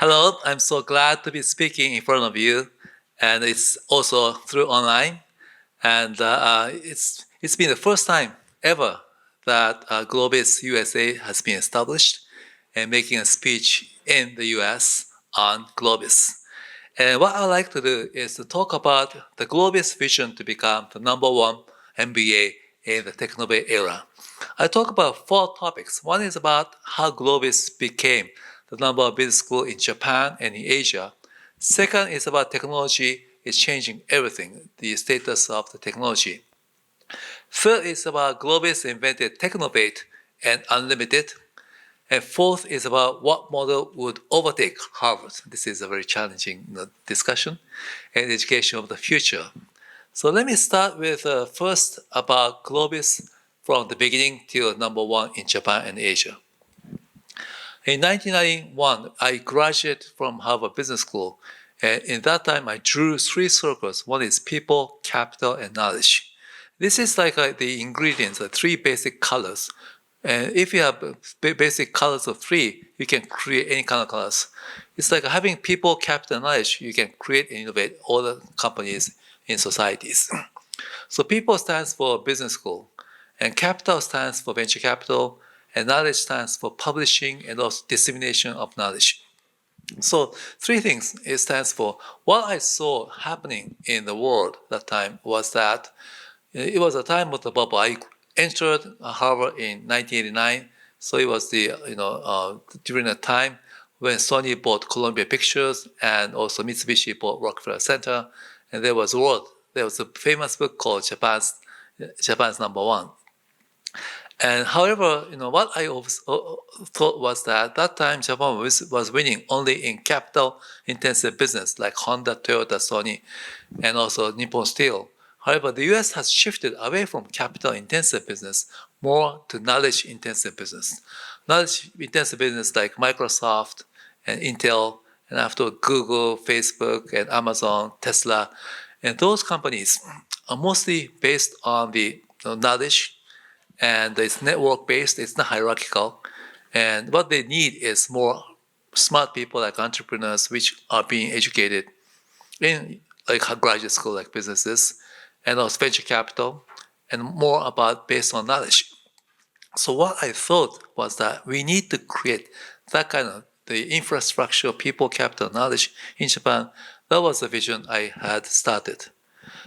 Hello, I'm so glad to be speaking in front of you, and it's also through online. And it's been the first time ever that Globis USA has been established and making a speech in the US on Globis. And what I like to do is to talk about the Globis vision to become the number one MBA in the Technobay era. I talk about four topics. One is about how Globis became the number one business school in Japan and in Asia. Second is about technology is changing everything, the status of the technology. Third is about Globis invented Technovate and Unlimited. And fourth is about what model would overtake Harvard. This is a very challenging discussion and education of the future. So let me start with first about Globis from the beginning till number one in Japan and Asia. In 1991, I graduated from Harvard Business School. And in that time, I drew three circles. One is people, capital, and knowledge. This is like the ingredients, the three basic colors. And if you have basic colors of three, you can create any kind of colors. It's like having people, capital, and knowledge. You can create and innovate all the companies in societies. So people stands for business school, and capital stands for venture capital, and knowledge stands for publishing and also dissemination of knowledge. So three things it stands for. What I saw happening in the world that time was that it was a time of the bubble. I entered Harvard in 1989, so it was during a time when Sony bought Columbia Pictures and also Mitsubishi bought Rockefeller Center, and there was a famous book called Japan's Number One. And however, what I thought was that time Japan was winning only in capital-intensive business like Honda, Toyota, Sony, and also Nippon Steel. However, the US has shifted away from capital-intensive business more to knowledge-intensive business. Knowledge-intensive business like Microsoft and Intel, and after Google, Facebook, and Amazon, Tesla, and those companies are mostly based on the knowledge, and it's network based, it's not hierarchical. And what they need is more smart people like entrepreneurs, which are being educated in like graduate school like businesses, and also venture capital, and more about based on knowledge. So what I thought was that we need to create that kind of the infrastructure, people, capital, knowledge in Japan. That was the vision I had started.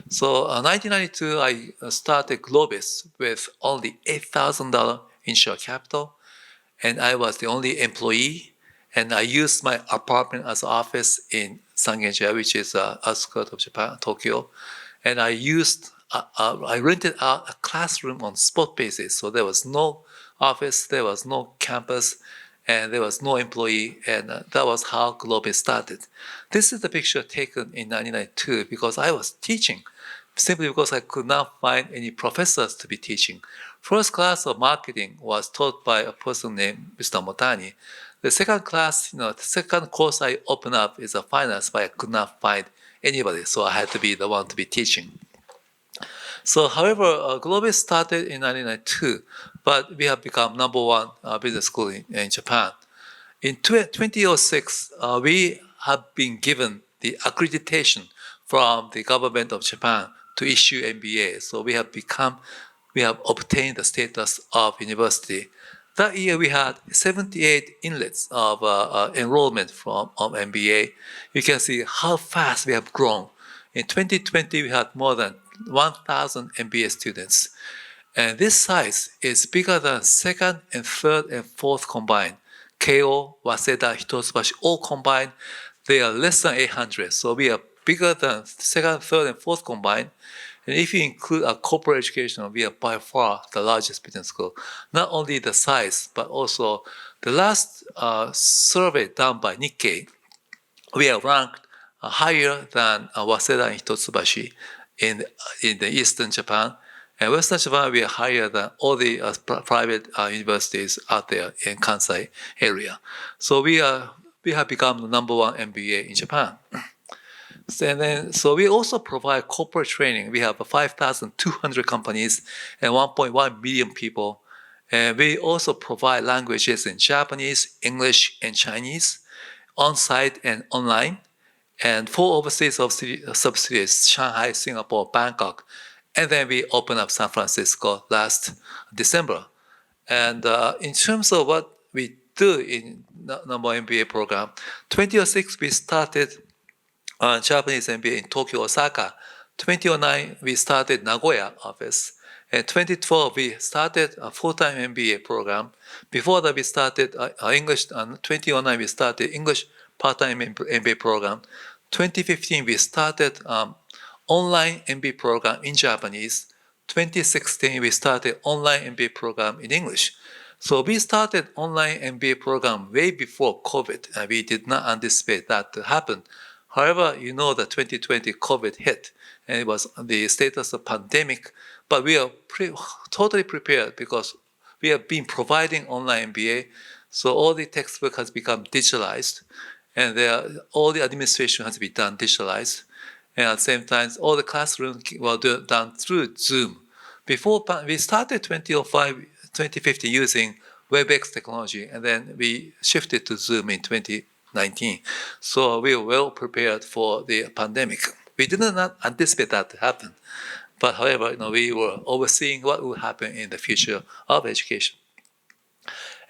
So 1992, I started Globis with only $8,000 initial capital, and I was the only employee. And I used my apartment as office in Sangenja, which is outskirts of Japan, Tokyo. And I rented out a classroom on spot basis. So there was no office, there was no campus, and there was no employee, and that was how Globis started. This is the picture taken in 1992 because I was teaching, simply because I could not find any professors to be teaching. First class of marketing was taught by a person named Mr. Motani. The second class, the second course I opened up is a finance, but I could not find anybody, so I had to be the one to be teaching. So, however, Globis started in 1992, but we have become number one business school in Japan. In 2006, we have been given the accreditation from the government of Japan to issue MBA. So we have obtained the status of university. That year we had 78 inlets of enrollment from MBA. You can see how fast we have grown. In 2020, we had more than 1,000 MBA students. And this size is bigger than second and third and fourth combined. Keio, Waseda, Hitotsubashi, all combined, they are less than 800. So we are bigger than second, third, and fourth combined. And if you include our corporate education, we are by far the largest business school. Not only the size, but also the last survey done by Nikkei, we are ranked higher than Waseda and Hitotsubashi in the Eastern Japan. And Western Japan, we are higher than all the private universities out there in Kansai area. So we have become the number one MBA in Japan. So we also provide corporate training. We have 5,200 companies and 1.1 million people. And we also provide languages in Japanese, English, and Chinese. on-site and online, and 4 overseas subsidiaries, Shanghai, Singapore, Bangkok, and then we opened up San Francisco last December. And in terms of what we do in Number MBA program, 2006 we started Japanese MBA in Tokyo, Osaka. 2009 we started Nagoya office. And 2012 we started a full-time MBA program. Before that we started English. 2009 we started English part-time MBA program. 2015 we started online MBA program in Japanese. 2016 we started online MBA program in English. So we started online MBA program way before COVID, and we did not anticipate that to happen. However, you know that 2020 COVID hit, and it was the status of pandemic, but we are totally prepared because we have been providing online MBA, so all the textbook has become digitalized, and all the administration has been done digitalized, and at the same time, all the classrooms were done through Zoom. Before we started 2015 using WebEx technology, and then we shifted to Zoom in 2019. So we were well prepared for the pandemic. We did not anticipate that to happen. But however, we were overseeing what will happen in the future of education.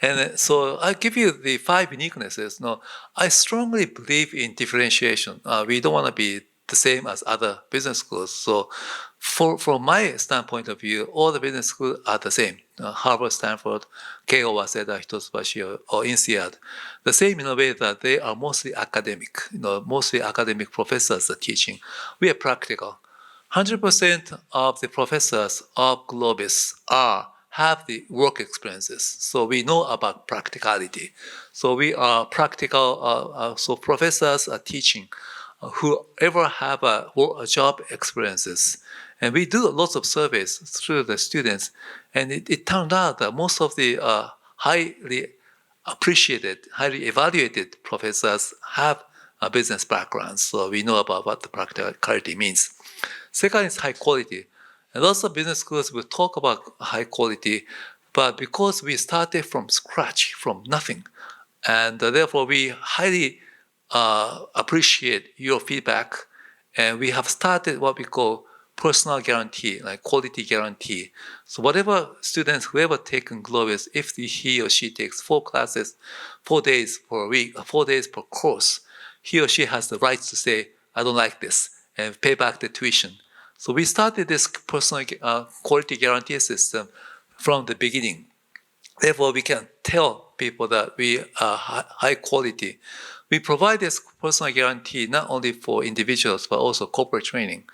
And so I'll give you the 5 uniquenesses. I strongly believe in differentiation. We don't want to be the same as other business schools. So from my standpoint of view, all the business schools are the same. Harvard, Stanford, Keio, Waseda, Hitotsubashi, or INSEAD. The same in a way that they are mostly academic. Mostly academic professors are teaching. We are practical. 100% of the professors of Globis have the work experiences. So we know about practicality. So we are practical. So professors are teaching whoever have a job experiences. And we do lots of surveys through the students. And it turned out that most of the highly appreciated, highly evaluated professors have a business background. So we know about what the practicality means. Second is high quality. And lots of business schools will talk about high quality, but because we started from scratch, from nothing, and therefore we highly appreciate your feedback, and we have started what we call personal guarantee, like quality guarantee. So whatever students, whoever taken Globis, if he or she takes 4 classes, 4 days per week, 4 days per course, he or she has the right to say, I don't like this, and pay back the tuition. So we started this personal quality guarantee system from the beginning. Therefore, we can tell people that we are high quality. We provide this personal guarantee not only for individuals, but also corporate training.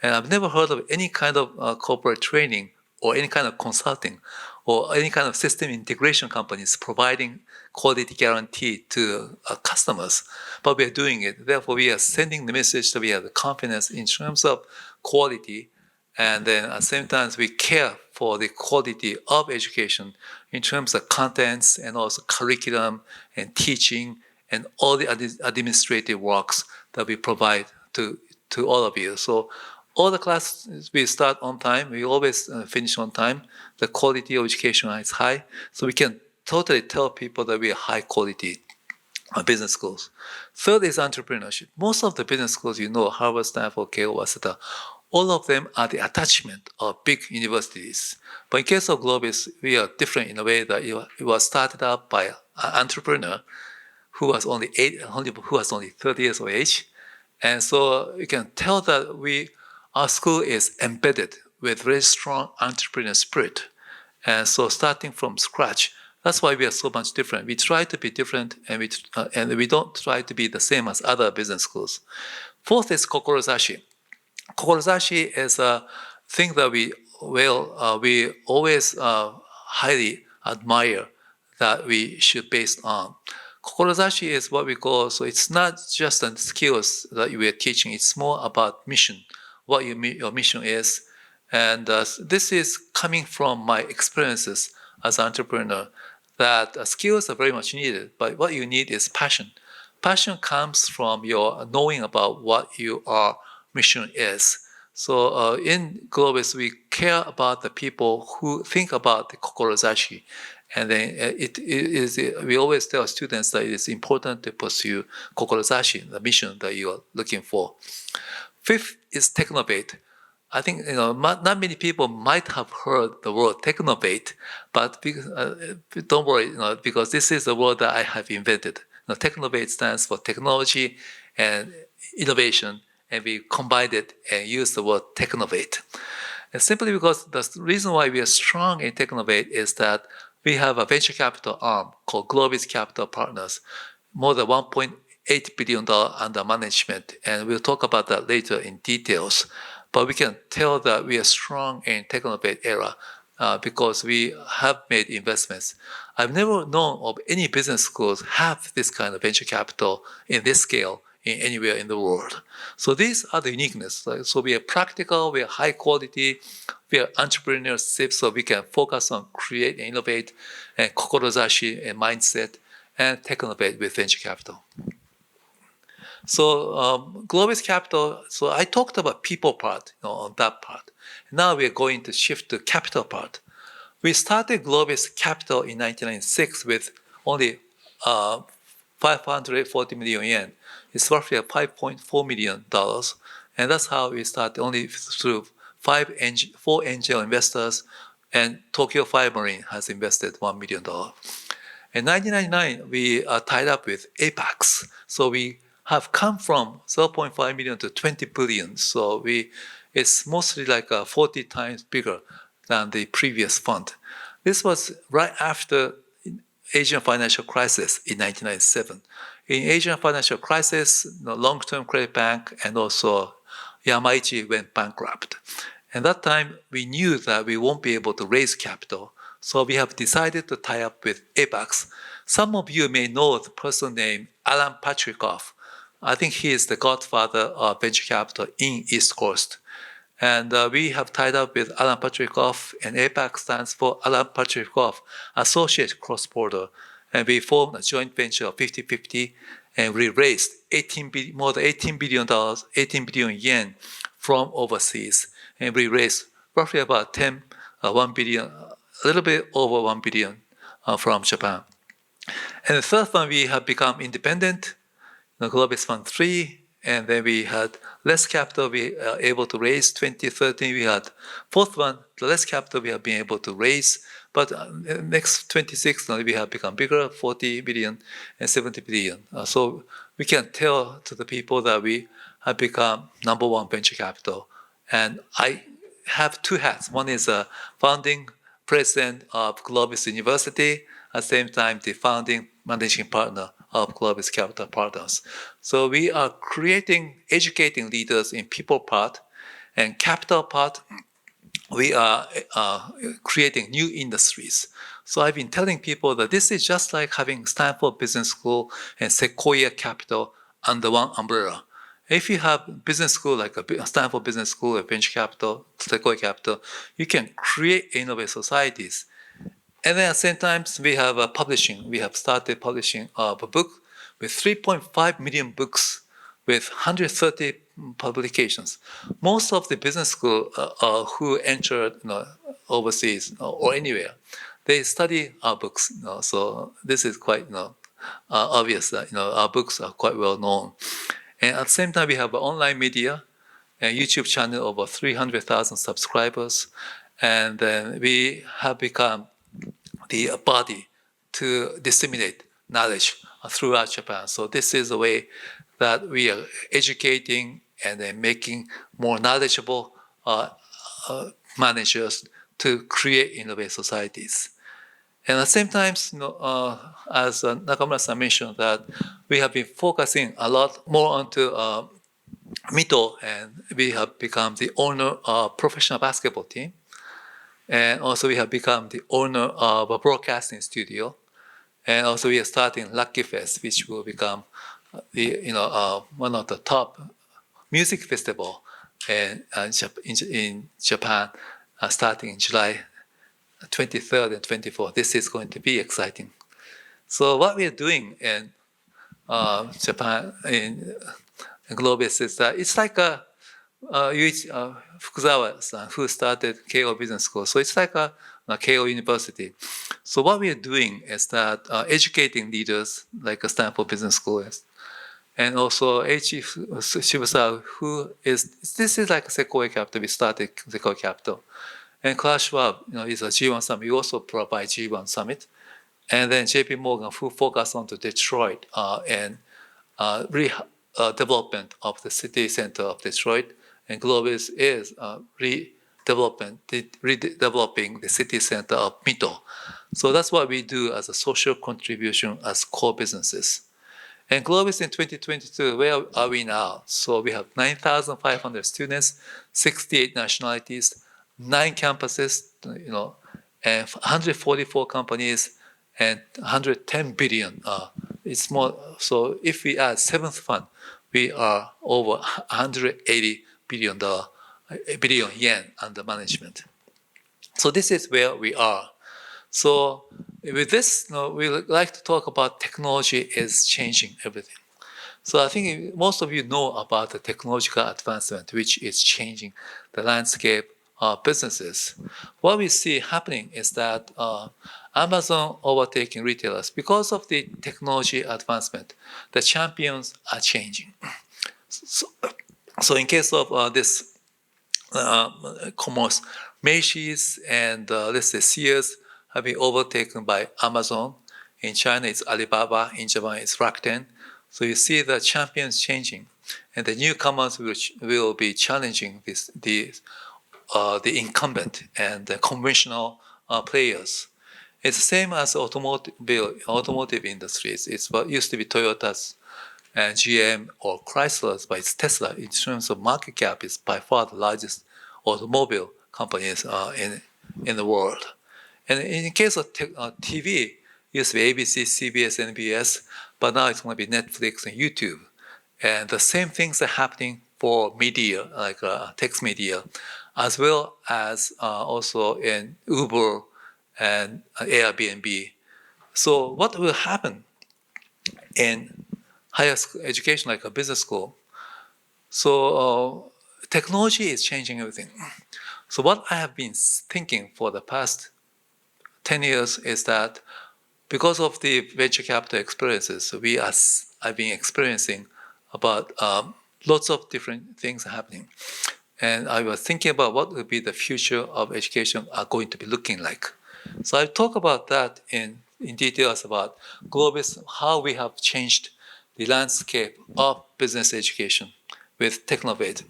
And I've never heard of any kind of corporate training or any kind of consulting or any kind of system integration companies providing quality guarantee to customers. But we are doing it. Therefore, we are sending the message that we have the confidence in terms of quality. And then at the same time, we care for the quality of education in terms of contents and also curriculum and teaching and all the administrative works that we provide to all of you. So all the classes we start on time. We always finish on time. The quality of education is high. So we can totally tell people that we are high quality business schools. Third is entrepreneurship. Most of the business schools, Harvard, Stanford, Keio, Waseda, all of them are the attachment of big universities. But in case of Globis, we are different in a way that it was started up by an entrepreneur who was only 30 years of age. And so you can tell that our school is embedded with very strong entrepreneurial spirit. And so starting from scratch, that's why we are so much different. We try to be different, and we don't try to be the same as other business schools. Fourth is kokorozashi. Kokorozashi is a thing that we always highly admire that we should base on. Kokorozashi is what we call, so it's not just the skills that we are teaching, it's more about mission, what your mission is. And this is coming from my experiences as an entrepreneur, that skills are very much needed, but what you need is passion. Passion comes from your knowing about what your mission is. So in Globis, we care about the people who think about the kokorozashi. And then we always tell students that it is important to pursue kokorozashi, the mission that you are looking for. Fifth is Technovate. I think not many people might have heard the word Technovate, but don't worry, because this is the word that I have invented. Technovate stands for technology and innovation, and we combined it and used the word Technovate. And simply because the reason why we are strong in Technovate is that we have a venture capital arm called Globis Capital Partners, more than $1.8 billion under management, and we'll talk about that later in details. But we can tell that we are strong in Technovate era because we have made investments. I've never known of any business schools have this kind of venture capital in this scale in anywhere in the world. So these are the uniqueness. So we are practical, we are high quality, we are entrepreneurship, so we can focus on create and innovate, and kokorozashi and mindset, and Technovate with venture capital. So Globis Capital, so I talked about people part, on that part. Now we are going to shift to capital part. We started Globis Capital in 1996 with only 540 million yen. It's roughly $5.4 million. And that's how we started, only through 4 angel investors, and Tokyo Fire Marine has invested $1 million. In 1999, we are tied up with Apex. So we have come from 0.5 million to 20 billion. So it's mostly like 40 times bigger than the previous fund. This was right after Asian financial crisis in 1997. In Asian financial crisis, long-term credit bank and also Yamaichi went bankrupt. And that time, we knew that we won't be able to raise capital. So we have decided to tie up with Apex. Some of you may know the person named Alan Patrikoff. I think he is the godfather of venture capital in East Coast. And we have tied up with Alan Patrikoff, and APAC stands for Alan Patrikoff Associate Cross Border. And we formed a joint venture of 50-50, and we raised more than $18 billion yen from overseas. And we raised roughly about 1 billion, a little bit over 1 billion from Japan. And the third one, we have become independent, Globis Fund 3, and then we had less capital we are able to raise. 2013, we had fourth one, the less capital we have been able to raise. But next 26, we have become bigger, 40 billion and 70 billion. So we can tell to the people that we have become number one venture capital. And I have two hats. One is a founding president of Globis University, at the same time the founding managing partner of Globis Capital Partners. So we are educating leaders in people part, and capital part, we are creating new industries. So I've been telling people that this is just like having Stanford Business School and Sequoia Capital under one umbrella. If you have business school like a Stanford Business School or venture capital, Sequoia Capital, you can create innovative societies. And then at the same time, we have publishing. We have started publishing a book with 3.5 million books with 130 publications. Most of the business school who entered overseas or anywhere, they study our books. So this is quite obvious that our books are quite well known. And at the same time, we have an online media, a YouTube channel over 300,000 subscribers, and then we have become the body to disseminate knowledge throughout Japan. So this is a way that we are educating and then making more knowledgeable managers to create innovative societies. And at the same time, as Nakamura-san mentioned, that we have been focusing a lot more onto Mito, and we have become the owner of professional basketball team. And also we have become the owner of a broadcasting studio. And also we are starting Lucky Fest, which will become one of the top music festival in Japan, starting in July 23rd and 24th. This is going to be exciting. So what we are doing in Japan, in Globis, is that it's like Fukuzawa-san, who started Keio Business School. So it's like Keio University. So what we are doing is that educating leaders like Stanford Business School and also H. Shibusawa, this is like Sequoia Capital. We started Sequoia Capital. And Klaus Schwab, is a G1 Summit. We also provide G1 Summit. And then JP Morgan, who focus on the Detroit and development of the city center of Detroit. And Globis is redeveloping the city center of Mito. So that's what we do as a social contribution as core businesses. And Globis in 2022, where are we now? So we have 9,500 students, 68 nationalities, 9 campuses, and 144 companies, and 110 billion. It's more. So if we add seventh fund, we are over 180 billion yen under management. So this is where we are. So with this, we like to talk about technology is changing everything. So I think most of you know about the technological advancement, which is changing the landscape of businesses. What we see happening is that Amazon overtaking retailers. Because of the technology advancement, the champions are changing. So in case of this commerce, Macy's and let's say Sears have been overtaken by Amazon. In China, it's Alibaba. In Japan, it's Rakuten. So you see the champions changing, and the newcomers will be challenging the incumbent and the conventional players. It's the same as automotive industries. It's what used to be Toyota's and GM or Chrysler's, but it's Tesla. In terms of market cap, is by far the largest automobile companies in the world. And in case of TV, it used to be ABC, CBS, NBS, but now it's going to be Netflix and YouTube. And the same things are happening for media, like text media, as well as also in Uber and Airbnb. So what will happen in higher education, like a business school? So technology is changing everything. So what I have been thinking for the past 10 years is that because of the venture capital experiences, I've been experiencing about lots of different things happening. And I was thinking about what would be the future of education are going to be looking like. So I talk about that in details about Globis, how we have changed the landscape of business education with Technovate.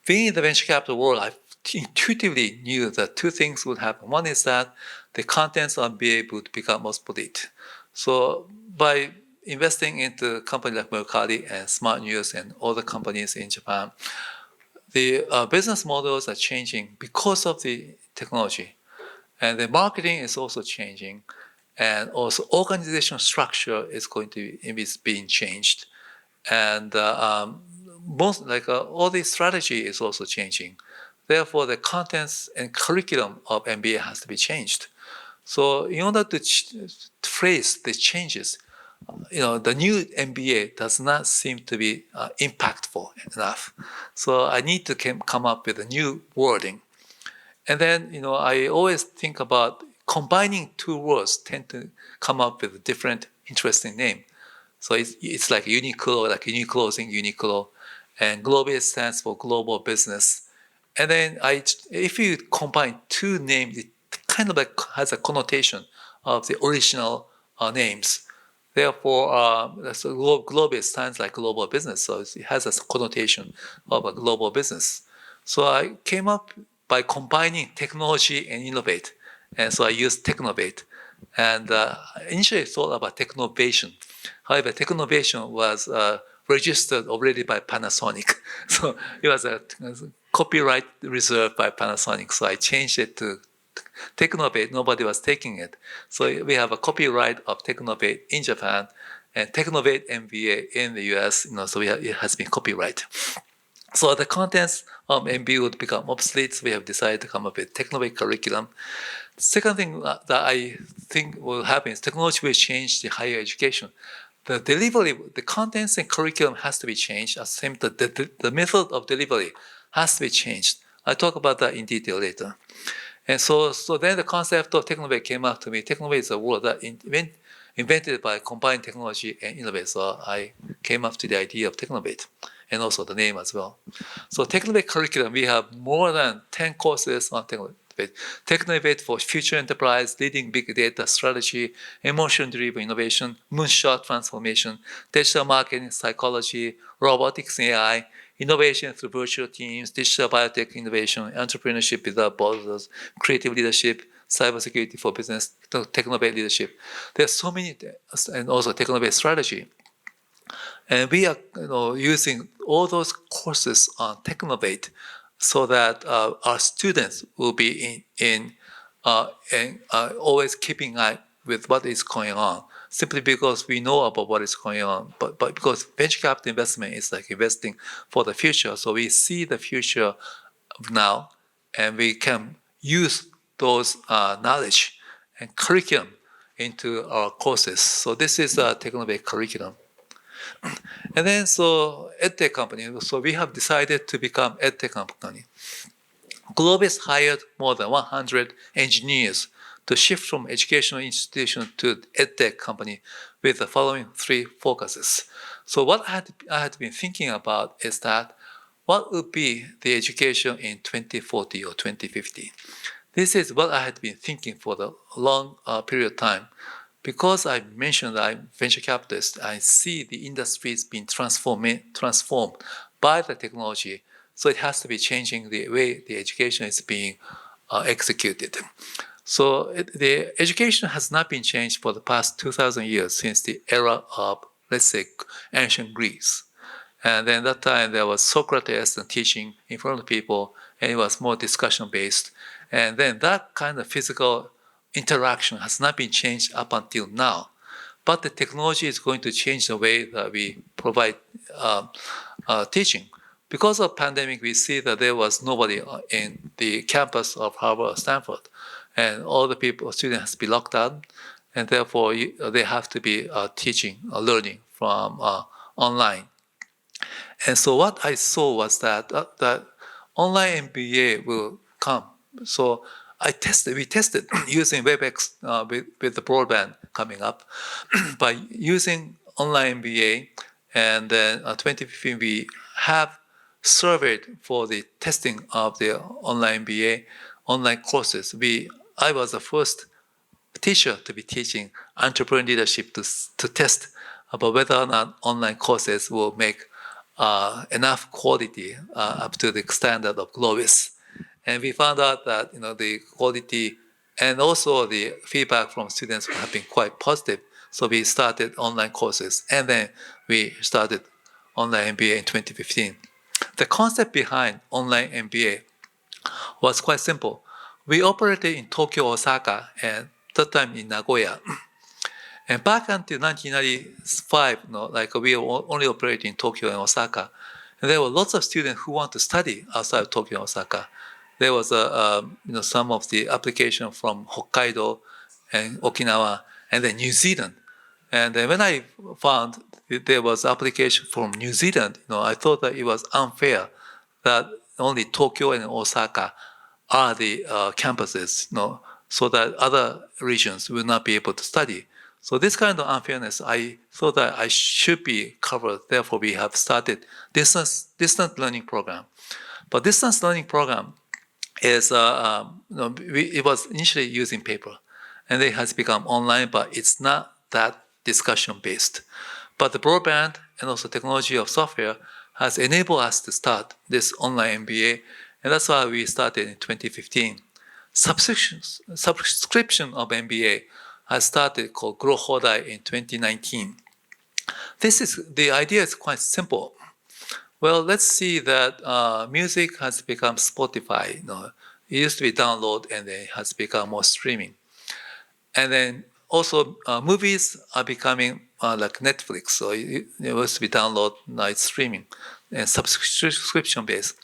Being in the venture capital world, I intuitively knew that two things would happen. One is that the contents of MBA would become obsolete. So by investing into companies like Mercari and Smart News and other companies in Japan, the business models are changing because of the technology. And the marketing is also changing. And also organizational structure is being changed. And all the strategy is also changing. Therefore, the contents and curriculum of MBA has to be changed. So in order to phrase the changes, the new MBA does not seem to be impactful enough. So I need to come up with a new wording. And then, I always think about combining two words tend to come up with a different, interesting name. So it's like Uniqlo, like Uniclosing, Uniqlo, and Globis stands for global business. And then if you combine two names, it kind of like has a connotation of the original names. Therefore, Globis stands like global business, so it has a connotation of a global business. So I came up by combining technology and innovate, and so I used Technovate. And initially I thought about Technovation. However, Technovation was registered already by Panasonic. So it was a copyright reserved by Panasonic. So I changed it to Technovate. Nobody was taking it. So we have a copyright of Technovate in Japan and Technovate MBA in the US. So it has been copyright. So the contents of MBA would become obsolete. So we have decided to come up with Technovate curriculum. The second thing that I think will happen is technology will change the higher education. The delivery, the contents and curriculum has to be changed. At the same time, the method of delivery has to be changed. I'll talk about that in detail later. And so then the concept of Technovate came up to me. Technovate is a word that invented by combined technology and innovate. So I came up to the idea of Technovate and also the name as well. So Technovate curriculum, we have more than 10 courses on Technovate. Technovate for future enterprise, leading big data strategy, emotion-driven innovation, moonshot transformation, digital marketing psychology, robotics and AI, innovation through virtual teams, digital biotech innovation, entrepreneurship without borders, creative leadership, cybersecurity for business, Technovate leadership. There's so many, and also Technovate strategy. And we are using all those courses on Technovate so that our students will be always keeping eye with what is going on, simply because we know about what is going on, but because venture capital investment is like investing for the future. So we see the future now, and we can use those knowledge and curriculum into our courses. So this is a Technovate curriculum. And then so EdTech company, so we have decided to become EdTech company. Globis hired more than 100 engineers to shift from educational institution to EdTech company with the following 3 focuses. So what I had been thinking about is that what would be the education in 2040 or 2050? This is what I had been thinking for the long period of time. Because I mentioned that I'm venture capitalist, I see the industries being transformed by the technology. So it has to be changing the way the education is being executed. So the education has not been changed for the past 2,000 years since the era of, let's say, ancient Greece. And then that time there was Socrates teaching in front of people, and it was more discussion based. And then that kind of physical interaction has not been changed up until now. But the technology is going to change the way that we provide teaching. Because of pandemic, we see that there was nobody in the campus of Harvard or Stanford. And all the students have to be locked down, and therefore they have to be teaching or learning from online. And so what I saw was that online MBA will come. So we tested using WebEx with the broadband coming up by using online MBA. And then 2015, we have surveyed for the testing of the online MBA, online courses. I was the first teacher to be teaching entrepreneurial leadership to test about whether or not online courses will make enough quality up to the standard of Globis. And we found out that the quality and also the feedback from students have been quite positive. So we started online courses, and then we started online MBA in 2015. The concept behind online MBA was quite simple. We operated in Tokyo, Osaka, and that time in Nagoya. And back until 1995, we were only operating in Tokyo and Osaka. And there were lots of students who want to study outside of Tokyo and Osaka. There was some of the application from Hokkaido and Okinawa, and then New Zealand. And then when I found there was application from New Zealand, I thought that it was unfair that only Tokyo and Osaka are the campuses, so that other regions will not be able to study. So this kind of unfairness, I thought that I should be covered. Therefore, we have started distance learning program. But distance learning program is it was initially using paper, and it has become online, but it's not that discussion based. But the broadband and also technology of software has enabled us to start this online MBA, and that's why we started in 2015. Subscription of MBA has started called Grow Hodai in 2019. The idea is quite simple. Well, let's see that music has become Spotify. It used to be download, and then it has become more streaming. And then also movies are becoming like Netflix. So it used to be download, now it's streaming and subscription based.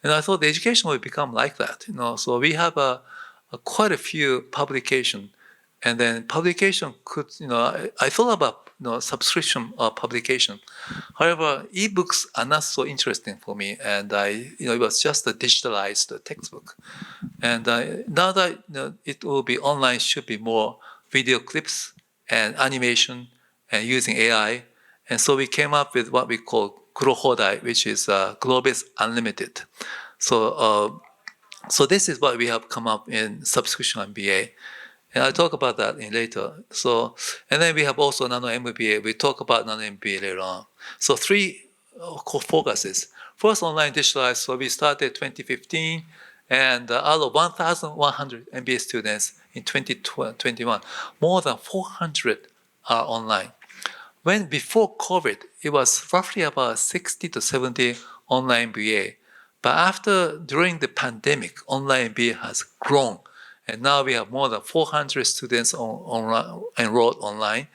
And I thought the education would become like that. So we have quite a few publications. And then publication could, I thought about subscription publication. However, ebooks are not so interesting for me, and it was just a digitalized textbook. And now that it will be online, should be more video clips and animation and using AI. And so we came up with what we call Kurohodai, which is Globis Unlimited. So this is what we have come up in subscription MBA. And I'll talk about that in later. So, and then we have also Nano MBA. We talk about Nano MBA later on. So three core focuses. First, online digitalized. So we started 2015, and out of 1,100 MBA students in 2021, more than 400 are online. When before COVID, it was roughly about 60 to 70 online MBA. But during the pandemic, online MBA has grown. And now we have more than 400 students enrolled online.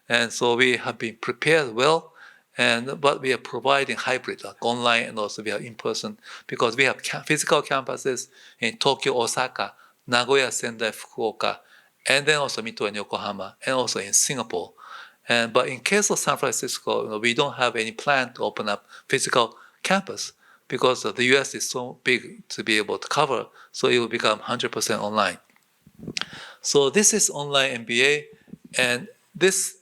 And so we have been prepared well, but we are providing hybrid, like online and also we have in-person, because we have physical campuses in Tokyo, Osaka, Nagoya, Sendai, Fukuoka, and then also Mito and Yokohama, and also in Singapore. But in case of San Francisco, we don't have any plan to open up physical campus, because the US is so big to be able to cover, so it will become 100% online. So this is online MBA, and this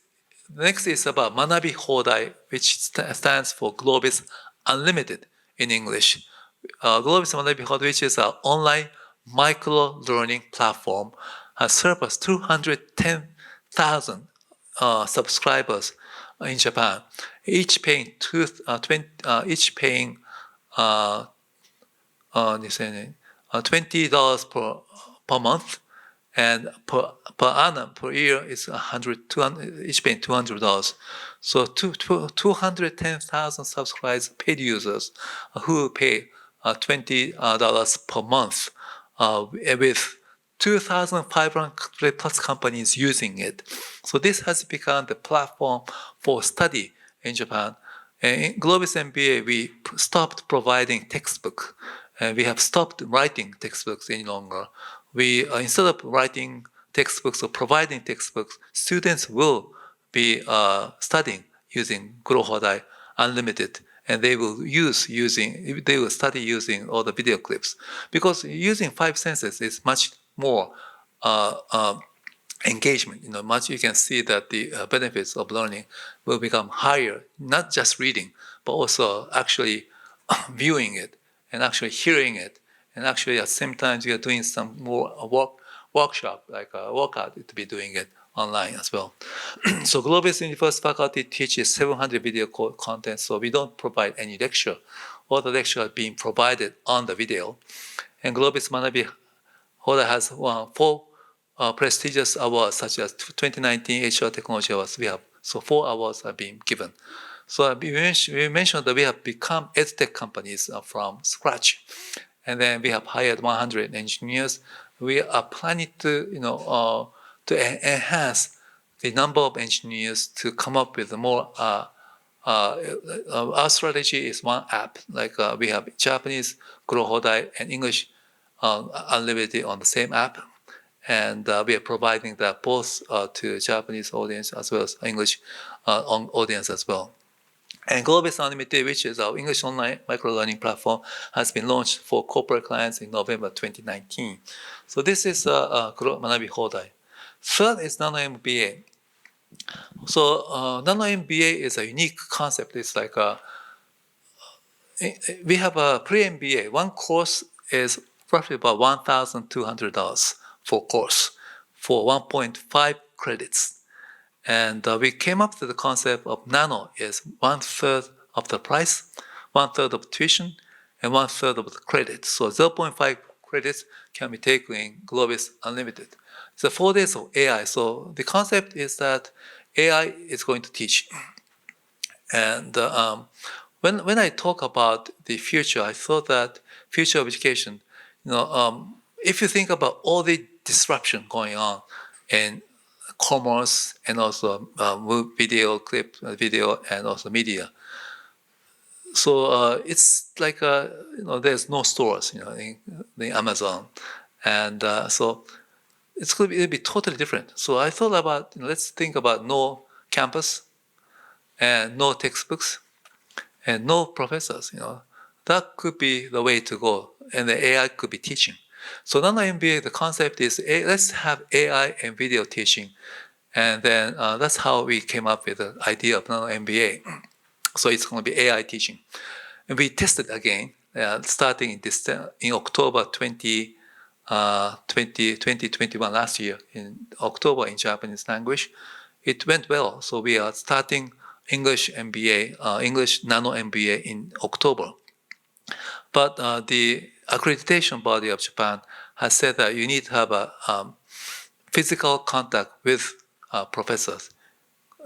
next is about Manabi Hodai, which stands for Globis Unlimited in English. Globis Manabi Hodai, which is an online micro-learning platform, has surpassed 210,000 subscribers in Japan, each paying $20 per month, and per annum, per year is 200, each paying $200. So 210,000 subscribers, paid users who pay $20 per month, with 2,500 plus companies using it. So this has become the platform for study in Japan. In Globis MBA, we stopped providing textbook, and we have stopped writing textbooks any longer. We instead of writing textbooks or providing textbooks, students will be studying using Kurohodai Unlimited, and they will study using all the video clips, because using 5 senses is much more engagement. You can see that the benefits of learning will become higher, not just reading, but also actually viewing it and actually hearing it, and actually at the same time we are doing some more workshop, like a workout, to be doing it online as well. So Globis University faculty teaches 700 video content, so we don't provide any lecture. All the lecture are being provided on the video. And Globis Manabi Hodai has won 4 prestigious awards, such as 2019 HR Technology Awards. We have 4 awards are being given. So we mentioned that we have become edtech companies from scratch, and then we have hired 100 engineers. We are planning to enhance the number of engineers to come up with more. Our strategy is one app, like we have Japanese Kurohodai and English Unlimited on the same app, and we are providing that both to Japanese audience as well as English audience as well. And Globis Unlimited, which is our English online micro-learning platform, has been launched for corporate clients in November 2019. So this is Manabi Hodai. Third is Nano MBA. So Nano MBA is a unique concept. It's like we have a pre-MBA. One course is roughly about $1,200 for course for 1.5 credits. And we came up with the concept of nano is 1/3 of the price, 1/3 of tuition, and 1/3 of the credit. So 0.5 credits can be taken in Globis Unlimited. It's 4 days of AI. So the concept is that AI is going to teach. And when I talk about the future, I thought that future of education, if you think about all the disruption going on in commerce and also video and also media. So it's like there's no stores, in Amazon, and so it'll be totally different. So I thought about let's think about no campus, and no textbooks and no professors, that could be the way to go, and the AI could be teaching. So Nano MBA, the concept is let's have AI and video teaching, and then that's how we came up with the idea of Nano MBA. So it's going to be AI teaching, and we tested again starting in October 2021 last year in October in Japanese language. It went well, so we are starting English MBA, English Nano MBA in October. But the accreditation body of Japan has said that you need to have a physical contact with professors.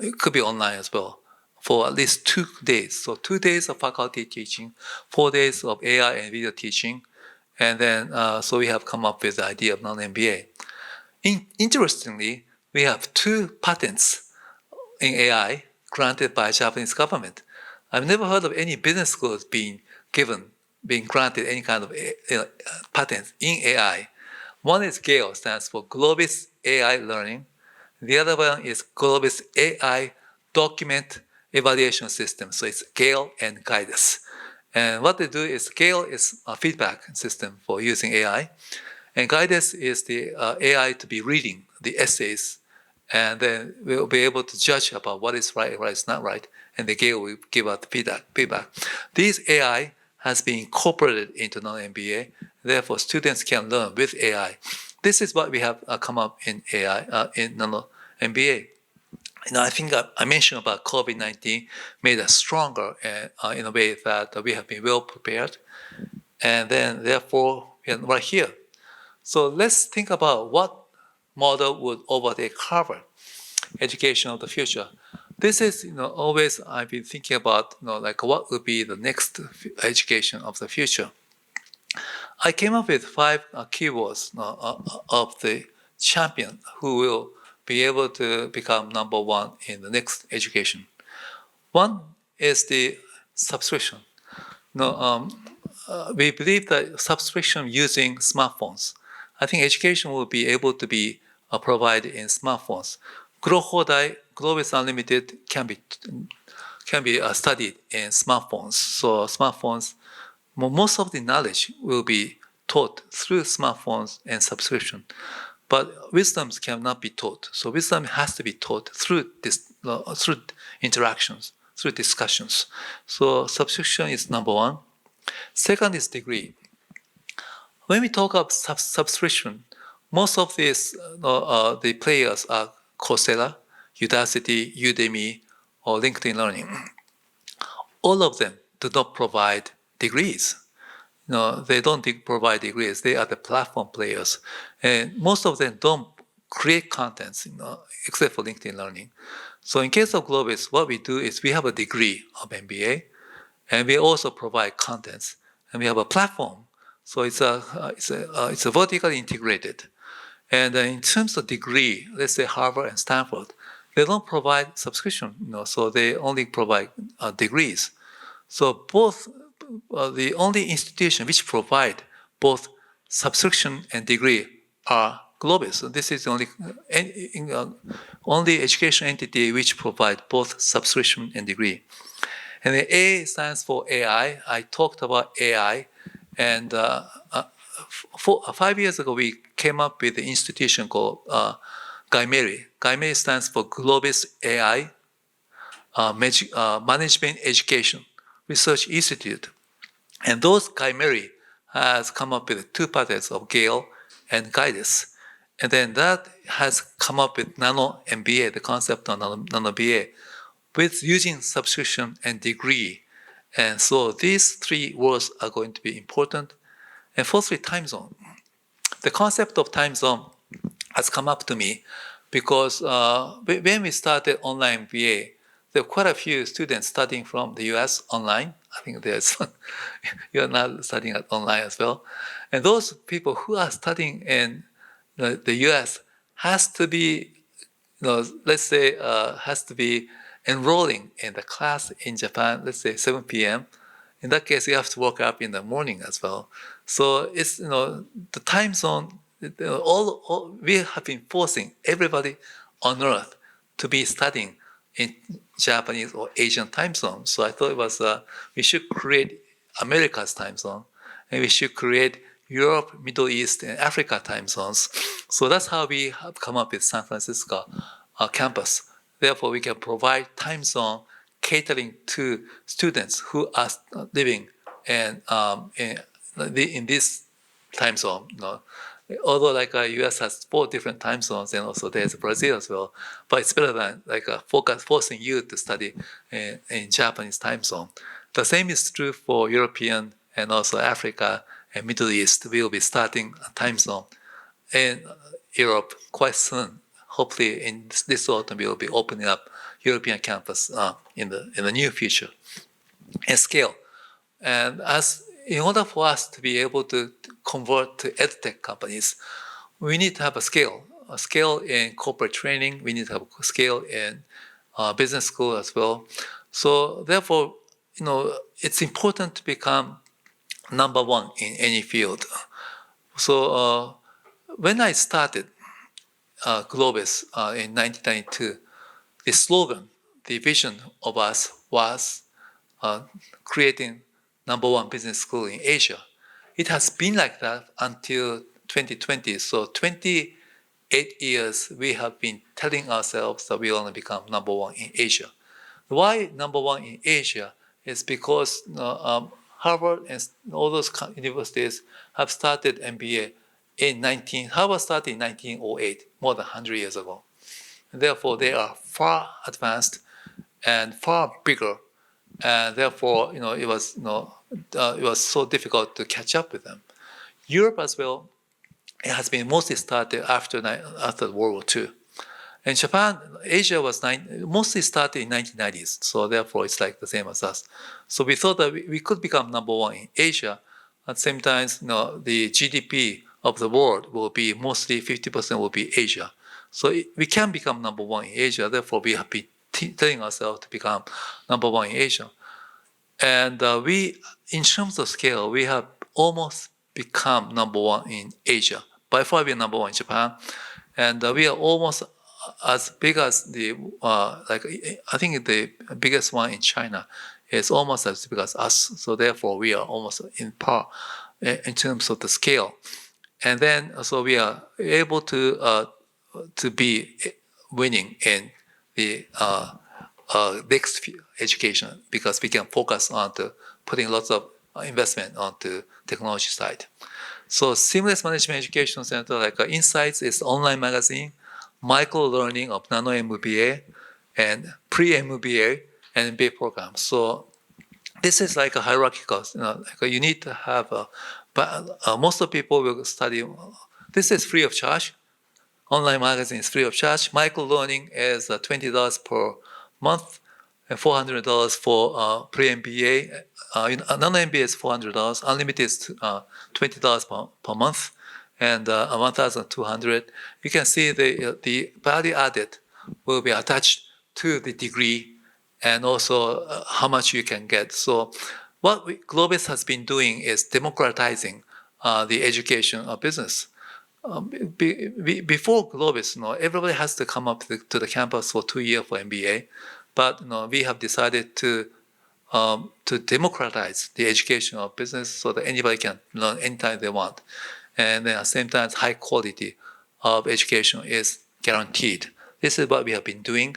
It could be online as well for at least 2 days. So 2 days of faculty teaching, 4 days of AI and video teaching, and then so we have come up with the idea of non-MBA. Interestingly, we have 2 patents in AI granted by Japanese government. I've never heard of any business schools being granted any kind of patents in AI. One is GALE, stands for Globis AI Learning. The other one is Globis AI Document Evaluation System. So it's GALE and GUIDUS. And what they do is GALE is a feedback system for using AI. And GUIDUS is the AI to be reading the essays. And then we'll be able to judge about what is right and what is not right. And the GALE will give out the feedback. This AI has been incorporated into non-MBA. Therefore, students can learn with AI. This is what we have come up in AI, in non-MBA. I think I mentioned about COVID-19 made us stronger in a way that we have been well prepared. And then, therefore, we are right here. So let's think about what model would overtake Harvard education of the future. This is, always I've been thinking about, like what would be the next education of the future. I came up with 5 keywords of the champion who will be able to become number 1 in the next education. One is the subscription. We believe that subscription using smartphones. I think education will be able to be provided in smartphones. Kurohodai, Globis Unlimited can be studied in smartphones. So smartphones, most of the knowledge will be taught through smartphones and subscription. But wisdoms cannot be taught. So wisdom has to be taught through interactions, through discussions. So subscription is number 1. Second is degree. When we talk about subscription, most of these the players are Coursera, Udacity, Udemy, or LinkedIn Learning. All of them do not provide degrees. They don't provide degrees. They are the platform players. And most of them don't create contents, except for LinkedIn Learning. So in case of Globis, what we do is we have a degree of MBA, and we also provide contents, and we have a platform. So it's a vertically integrated. And in terms of degree, let's say Harvard and Stanford, they don't provide subscription, so they only provide degrees. So both the only institution which provide both subscription and degree are Globis. So this is the only education entity which provide both subscription and degree. And the A stands for AI. I talked about AI, and 5 years ago we came up with the institution called GAIMERI. GAIMERI stands for Globis AI Management Education Research Institute. And those GAIMERI has come up with 2 patents of GALE and GUIDUS. And then that has come up with Nano MBA, the concept of Nano MBA, with using subscription and degree. And so these 3 words are going to be important. And fourthly, time zone. The concept of time zone has come up to me because when we started online MBA, there were quite a few students studying from the US online. I think there's you're now studying online as well. And those people who are studying in the US has to be, let's say, has to be enrolling in the class in Japan, let's say 7 p.m. In that case, you have to wake up in the morning as well. So it's, the time zone, we have been forcing everybody on earth to be studying in Japanese or Asian time zone. So I thought it was we should create America's time zone, and we should create Europe, Middle East, and Africa time zones. So that's how we have come up with San Francisco campus. Therefore, we can provide time zone catering to students who are living in this time zone. Although US has 4 different time zones, and also there's Brazil as well, but it's better than forcing you to study in Japanese time zone. The same is true for European and also Africa and Middle East. We will be starting a time zone in Europe quite soon. Hopefully in this autumn we will be opening up European campus in the near future. And scale. And in order for us to be able to convert to edtech companies, we need to have a scale in corporate training. We need to have a scale in business school as well. So therefore, it's important to become number one in any field. So when I started Globis in 1992, the slogan, the vision of us was creating number one business school in Asia. It has been like that until 2020. So 28 years we have been telling ourselves that we want to become number one in Asia. Why number one in Asia is because Harvard and all those universities have started MBA Harvard started in 1908, more than 100 years ago. And therefore, they are far advanced and far bigger, and therefore, it was so difficult to catch up with them. Europe as well, it has been mostly started after World War II. And Japan, Asia was mostly started in 1990s, so therefore it's like the same as us. So we thought that we could become number one in Asia. At the same time, the GDP of the world will be mostly 50% will be Asia. So we can become number one in Asia. Therefore, we have been telling ourselves to become number one in Asia. And in terms of scale, we have almost become number one in Asia. By far, we are number one in Japan, and we are almost as big as I think the biggest one in China is almost as big as us. So therefore, we are almost in par in terms of the scale. And then so we are able to be winning in the next education, because we can focus on putting lots of investment onto technology side. So Seamless Management Education Center, like Insights, is online magazine, micro learning of nano MBA and pre-MBA and MBA program. So this is like a hierarchical. You need to have but most of people will study. This is free of charge. Online magazine is free of charge. Micro learning is $20 per month, and $400 for pre-MBA. Non-MBA is $400. Unlimited is $20 per month, and $1,200. You can see the value added will be attached to the degree, and also how much you can get. So what Globis has been doing is democratizing the education of business. Before Globis, everybody has to come up to the campus for 2 years for MBA, but we have decided to democratize the education of business so that anybody can learn anytime they want, and then at the same time, high quality of education is guaranteed. This is what we have been doing,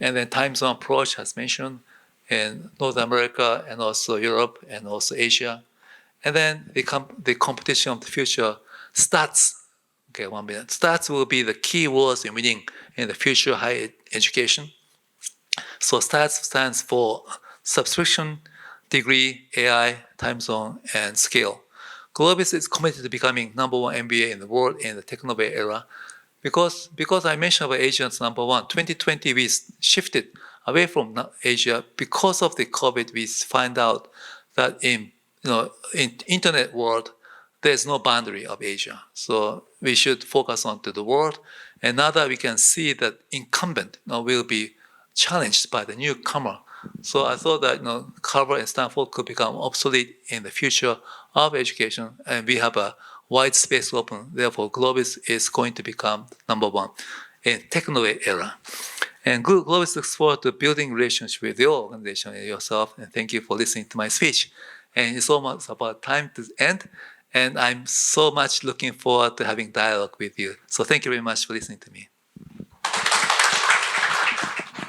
and then time zone approach, as mentioned, in North America and also Europe and also Asia, and then the competition of the future stats. Okay, 1 minute. Stats will be the key words in winning in the future higher education. So stats stands for subscription, degree, AI, time zone, and scale. Globis is committed to becoming number one MBA in the world in the Technobay era. Because I mentioned about Asia as number one, 2020 we shifted away from Asia because of the COVID. We find out that in internet world, there's no boundary of Asia. So we should focus on to the world. And now that we can see that incumbent will be challenged by the newcomer. So I thought that Harvard and Stanford could become obsolete in the future of education, and we have a wide space open. Therefore, Globis is going to become number one in Technoway era. And Globis looks forward to building relationship with your organization and yourself. And thank you for listening to my speech. And it's almost about time to end. And I'm so much looking forward to having dialogue with you. So thank you very much for listening to me.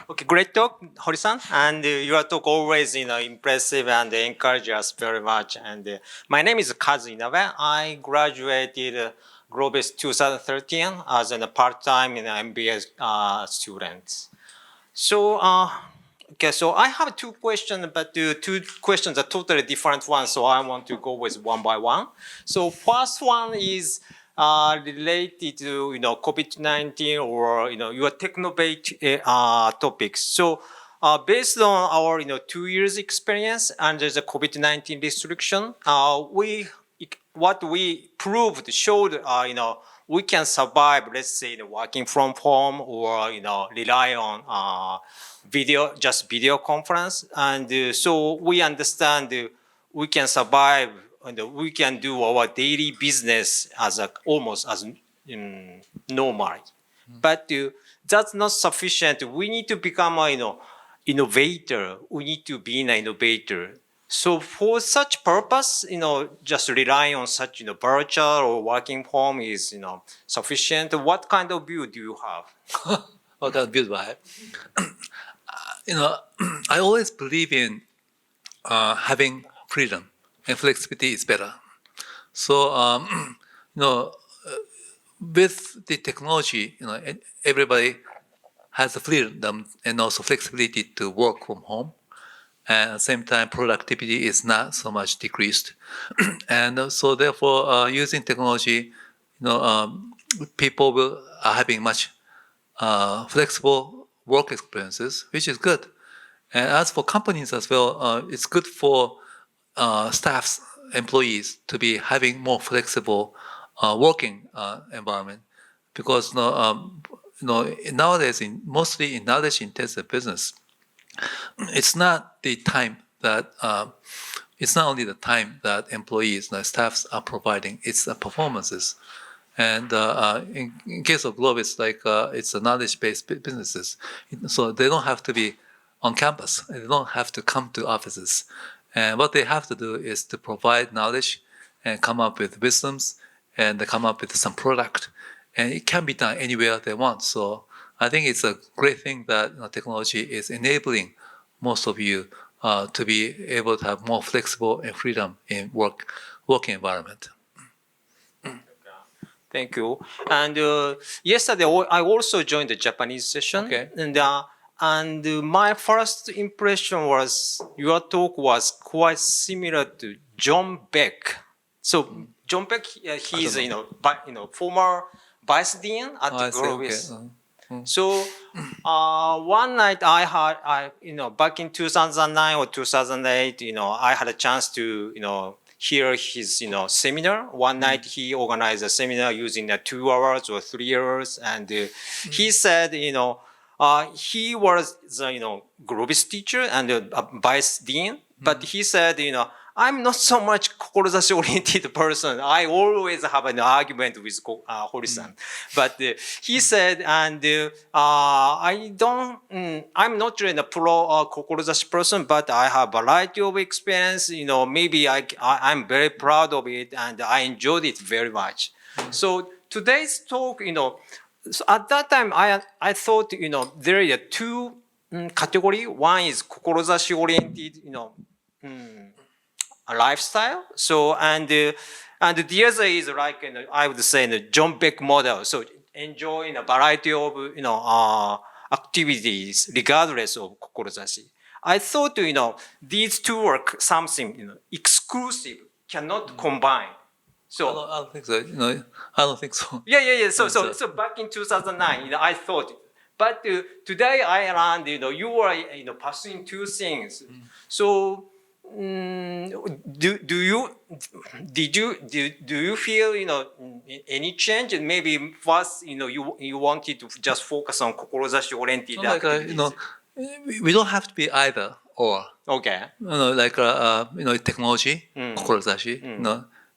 Okay, great talk, Hori-san. And your talk always, impressive and encourage us very much. And my name is Kazu Inabe. I graduated Globis 2013 as a part-time MBA student. So, okay, so I have two questions, but the two questions are totally different ones. So I want to go with one by one. So first one is related to COVID-19 or your technobate topics. So based on our 2 years experience under the COVID-19 restriction, what we proved showed we can survive, let's say, working from home or rely on video conference, and so we understand we can survive and we can do our daily business as almost as normal. But that's not sufficient. We need to become a innovator. We need to be an innovator. So for such purpose, just relying on such virtual or working home is sufficient. What kind of view do you have? What kind of view do I have? I always believe in having freedom, and flexibility is better. So with the technology, everybody has the freedom and also flexibility to work from home. And at the same time, productivity is not so much decreased. And so therefore, using technology, people are having much flexible work experiences, which is good. And as for companies as well, it's good for staffs, employees to be having more flexible working environment, because nowadays, mostly in knowledge-intensive business, it's not the time that it's not only the time that employees, staffs are providing; it's the performances. And in case of Globe, it's like it's a knowledge-based businesses, so they don't have to be on campus. They don't have to come to offices. And what they have to do is to provide knowledge and come up with wisdoms and come up with some product. And it can be done anywhere they want. So I think it's a great thing that technology is enabling most of you to be able to have more flexible and freedom in working environment. Thank you. And yesterday, I also joined the Japanese session. Okay. And my first impression was your talk was quite similar to John Beck. So John Beck, he's former vice dean at the Globis. Okay. So one night back in 2009 or 2008, I had a chance to hear his seminar. One night he organized a seminar using 2 hours or 3 hours, and he said he was the Globis teacher and vice dean, but he said I'm not so much kokorozashi oriented person. I always have an argument with Hori-san. But he said, and I'm not really a pro kokorozashi person, but I have a variety of experience. Maybe I'm very proud of it and I enjoyed it very much. So today's talk, so at that time, I thought, there are two category. One is kokorozashi oriented, a lifestyle. So and the other is like I would say the John Beck model. So enjoying a variety of activities regardless of kokorozashi. I thought these two are something exclusive, cannot combine. So I don't think so. I don't think so. Yeah. So back in 2009, I thought. But today I learned, you are pursuing two things. So do you feel any change? And maybe first you wanted to just focus on kokorozashi oriented activities. We don't have to be either or. Okay. Like technology, kokorozashi.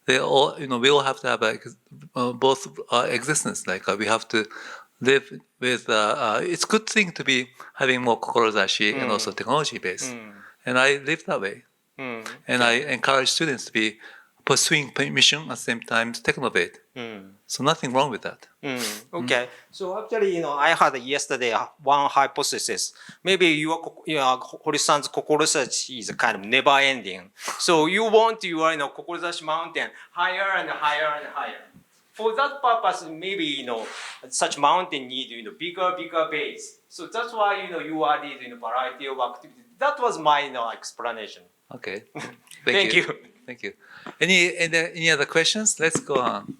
They all we all have to have both existence. Like we have to live with. It's good thing to be having more kokorozashi and also technology based, and I live that way. And I encourage students to be pursuing mission at the same time technovate. So nothing wrong with that. Okay. So actually, I had yesterday one hypothesis. Maybe Hori-san's kokorozashi is kind of never ending. So you want your, kokorozashi mountain higher and higher and higher. For that purpose, maybe, such mountain need, bigger base. So that's why, you added, variety of activities. That was my, explanation. Okay. Thank you. Thank you. Any other questions? Let's go on.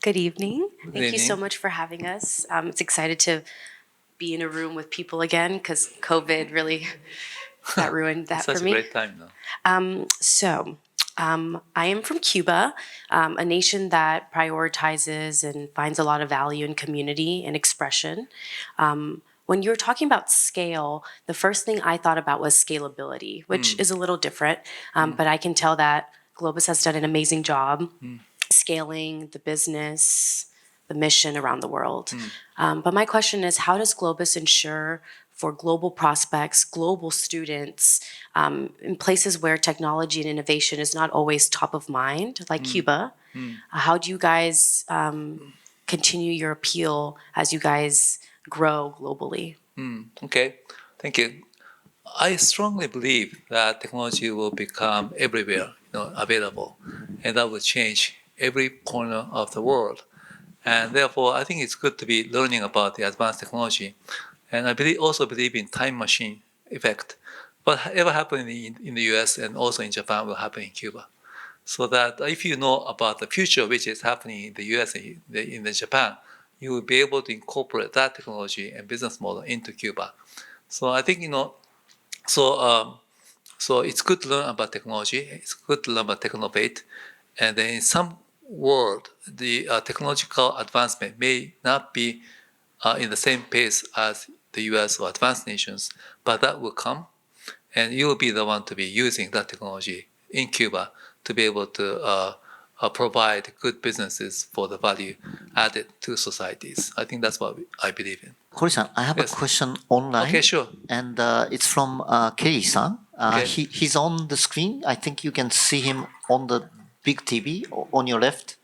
Good evening. Thank you so evening. much for having us. It's excited to be in a room with people again because COVID really that ruined that Such for a me. great time now. I am from Cuba, a nation that prioritizes and finds a lot of value in community and expression. When you were talking about scale, the first thing I thought about was scalability, which is a little different, but I can tell that Globus has done an amazing job scaling the business, the mission around the world. But my question is, how does Globus ensure for global prospects, global students, in places where technology and innovation is not always top of mind, like Cuba? How do you guys continue your appeal as you guys grow globally? Okay. Thank you. I strongly believe that technology will become everywhere, available, and that will change every corner of the world. And therefore, I think it's good to be learning about the advanced technology. And I also believe in time machine effect. Whatever happened in the US and also in Japan will happen in Cuba. So that if you know about the future, which is happening in the US and in the Japan, you will be able to incorporate that technology and business model into Cuba. So I think, so it's good to learn about technology. It's good to learn about Technovate. And then in some world, the technological advancement may not be in the same pace as the US or advanced nations, but that will come. And you will be the one to be using that technology in Cuba to be able to provide good businesses for the value added to societies. I think that's what I believe in. Hori-san, I have Yes. a question online. Okay, sure. And it's from Kerry-san. Okay. He's on the screen. I think you can see him on the big TV on your left.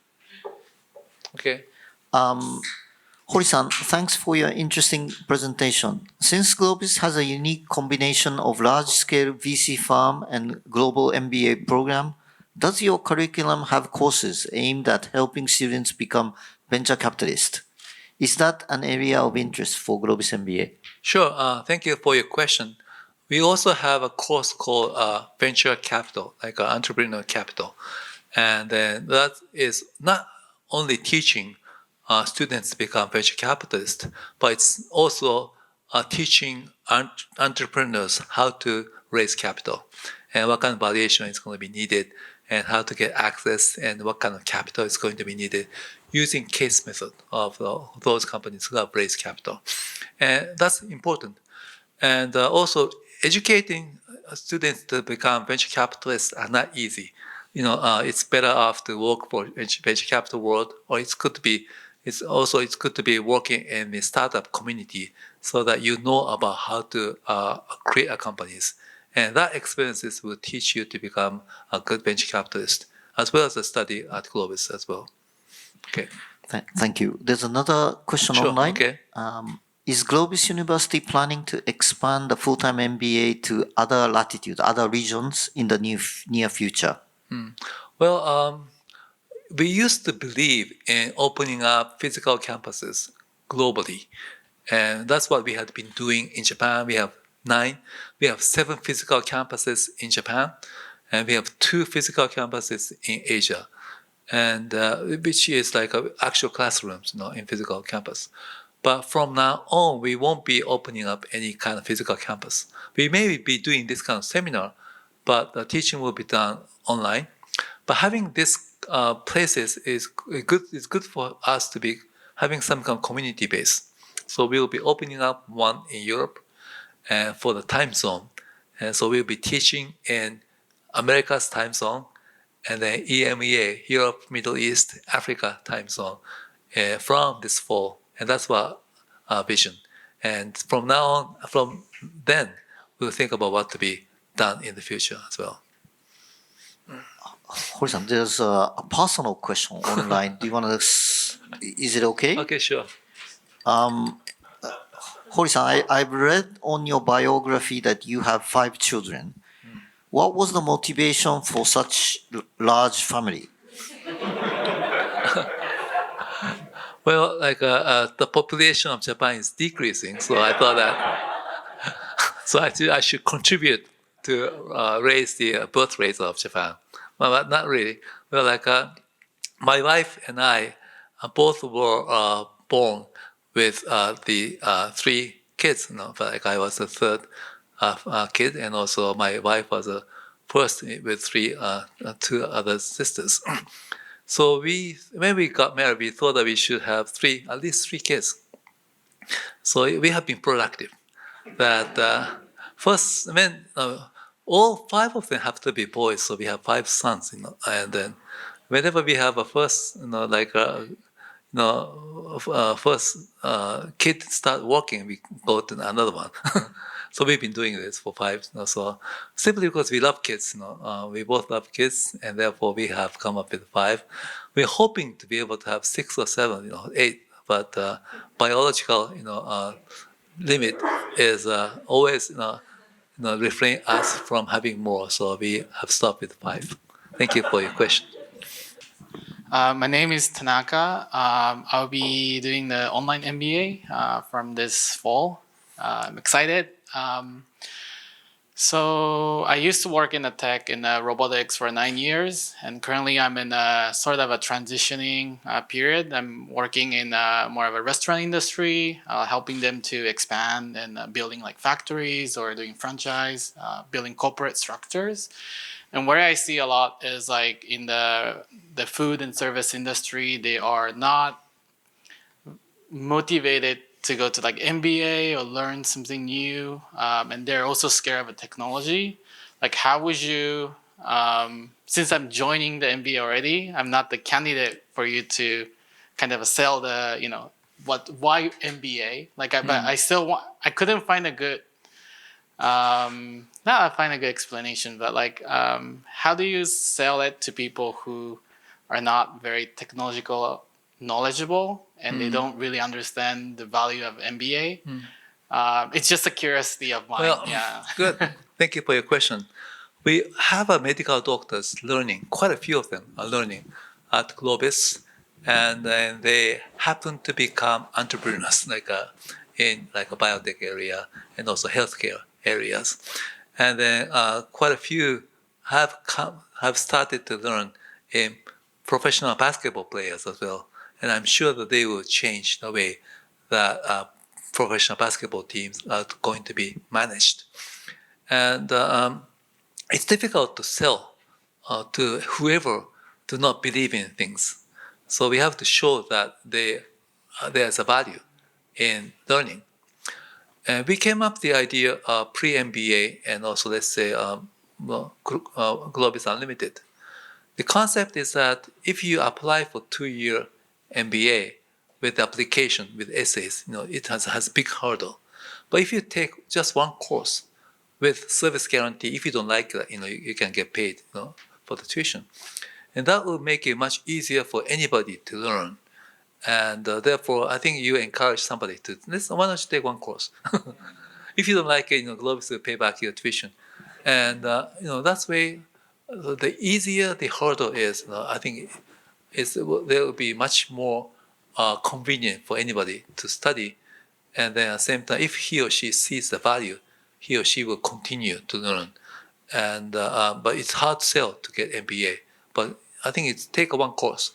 Okay. Hori-san, thanks for your interesting presentation. Since Globus has a unique combination of large-scale VC firm and global MBA program, does your curriculum have courses aimed at helping students become venture capitalists? Is that an area of interest for Globus MBA? Sure. Thank you for your question. We also have a course called Venture Capital, like Entrepreneur Capital. And then that is not only teaching students to become venture capitalists, but it's also teaching entrepreneurs how to raise capital and what kind of valuation is going to be needed and how to get access and what kind of capital is going to be needed using case method of those companies who have raised capital. And that's important. And also educating students to become venture capitalists are not easy. It's better off to work for venture capital world, or it's good to be working in the startup community so that you know about how to create a companies. And that experiences will teach you to become a good venture capitalist, as well as a study at Globus as well. Okay. Thank you. There's another question Sure. online. Okay. Is Globus University planning to expand the full-time MBA to other latitudes, other regions in the near future? Well, we used to believe in opening up physical campuses globally. And that's what we had been doing in Japan. We have 9. We have 7 physical campuses in Japan. And we have 2 physical campuses in Asia. And which is like actual classrooms, in physical campus. But from now on, we won't be opening up any kind of physical campus. We may be doing this kind of seminar, but the teaching will be done online. But having these places is good. It's good for us to be having some kind of community base. So we will be opening up one in Europe, for the time zone, and so we'll be teaching in America's time zone, and then EMEA, Europe, Middle East, Africa time zone, from this fall. And that's what vision. And from now on, from then, we'll think about what to be done in the future as well. Hori-san, there's a personal question online. Do you want to? Is it okay? Okay, sure. Hori-san, I've read on your biography that you have 5 children. What was the motivation for such large family? Well, the population of Japan is decreasing, so I thought that I should contribute to raise the birth rate of Japan. Well, not really. Well, my wife and I both were born with the 3 kids. But I was the third kid, and also my wife was the first with 2 other sisters. So when we got married, we thought that we should have at least 3 kids. So we have been productive. That first, all 5 of them have to be boys, so we have 5 sons. And then whenever we have a first, first kid start working, we go to another one. So we've been doing this for 5. So simply because we love kids, we both love kids, and therefore we have come up with 5. We're hoping to be able to have 6 or 7, 8. But biological, limit is always, refrain us from having more. So we have stopped with 5. Thank you for your question. My name is Tanaka. I'll be doing the online MBA from this fall. I'm excited. So I used to work in the tech in robotics for 9 years, and currently I'm in a sort of a transitioning period. I'm working in more of a restaurant industry, helping them to expand and building like factories or doing franchise, building corporate structures. And where I see a lot is like in the food and service industry, they are not motivated to go to like MBA or learn something new, and they're also scared of the technology. Like, how would you, since I'm joining the MBA already, I'm not the candidate for you to kind of sell the, why MBA? Like, but I still want, I couldn't find a good, not find a good explanation, but like, how do you sell it to people who are not very technological knowledgeable and they don't really understand the value of MBA? It's just a curiosity of mine. Well, yeah. Good. Thank you for your question. We have medical doctors learning, quite a few of them are learning at Globis, and then they happen to become entrepreneurs, in a biotech area and also healthcare areas. And then quite a few have started to learn in professional basketball players as well. And I'm sure that they will change the way that professional basketball teams are going to be managed. And it's difficult to sell to whoever do not believe in things. So we have to show that there's a value in learning. And we came up with the idea of pre-MBA and also, let's say, Globis Unlimited. The concept is that if you apply for 2-year MBA with application, with essays, it has a big hurdle. But if you take just one course with service guarantee, if you don't like it, you can get paid, for the tuition. And that will make it much easier for anybody to learn. And therefore, I think you encourage somebody to, why don't you take one course? If you don't like it, Globis will pay back your tuition. And, that's way, the easier the hurdle is, I think there will be much more convenient for anybody to study. And then at the same time, if he or she sees the value, he or she will continue to learn. And but it's hard to sell to get MBA. But I think it's take one course,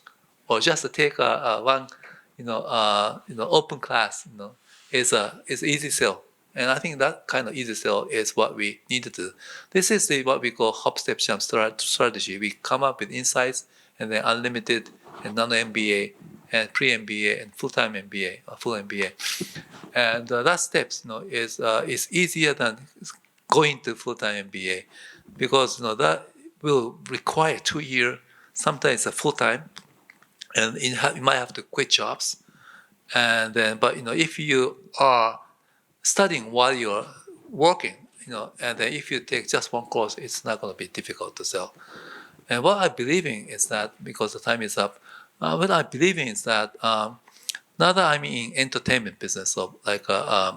or just take one, open class. Is easy sell. And I think that kind of easy sell is what we need to do. This is what we call hop, step, jump strategy. We come up with insights, and then unlimited, and nano-MBA, and pre-MBA, and full-time MBA, or full MBA. And that steps, is easier than going to full-time MBA, because that will require 2 years. Sometimes a full-time, and you might have to quit jobs. And then, but if you are studying while you're working, and then if you take just one course, it's not going to be difficult to sell. And what I believe in is that, because the time is up, what I believe in is that now that I'm in entertainment business of like a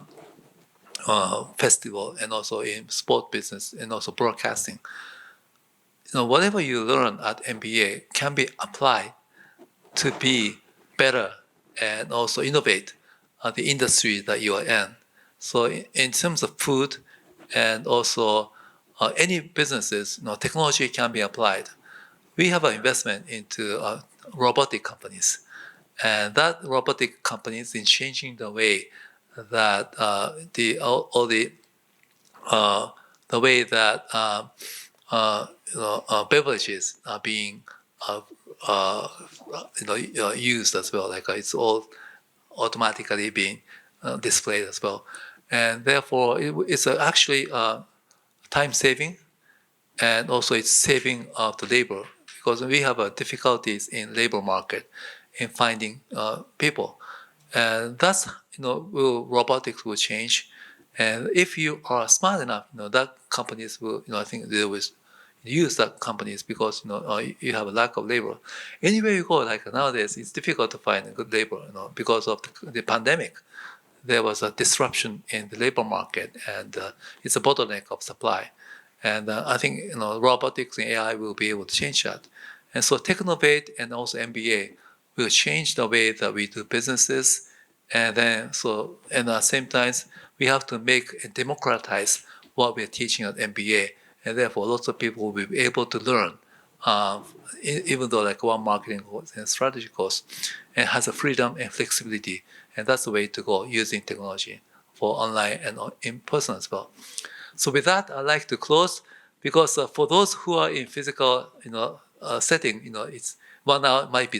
festival, and also in sport business, and also broadcasting, whatever you learn at MBA can be applied to be better and also innovate the industry that you are in. So in terms of food and also any businesses, technology can be applied. We have an investment into robotic companies, and that robotic companies in changing the way that the way that beverages are being used as well. Like it's all automatically being displayed as well, and therefore it's actually time saving, and also it's saving of the labor, because we have difficulties in labor market in finding people, and that's robotics will change. And if you are smart enough, that companies will, I think they will use that companies, because you have a lack of labor. Anywhere you go, like nowadays, it's difficult to find good labor, because of the pandemic. There was a disruption in the labor market, and it's a bottleneck of supply. And I think robotics and AI will be able to change that. And so Technovate and also MBA will change the way that we do businesses. And then and at the same time, we have to make and democratize what we're teaching at MBA. And therefore, lots of people will be able to learn, even though like one marketing course and strategy course, and has a freedom and flexibility. And that's the way to go, using technology for online and in person as well. So with that, I'd like to close, because for those who are in physical, setting, it's 1 hour might be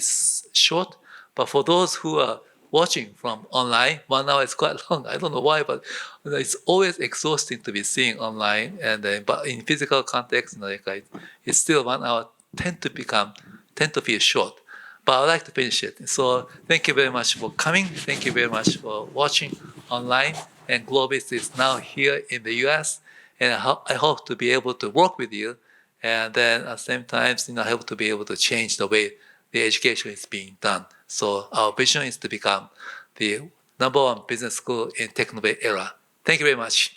short, but for those who are watching from online, 1 hour is quite long. I don't know why, but it's always exhausting to be seeing online, and but in physical context, it's still 1 hour tend to feel short. But I'd like to finish it. So thank you very much for coming. Thank you very much for watching online. And Globis is now here in the US. And I hope to be able to work with you. And then at the same time, I hope to be able to change the way the education is being done. So our vision is to become the #1 business school in Technovate era. Thank you very much.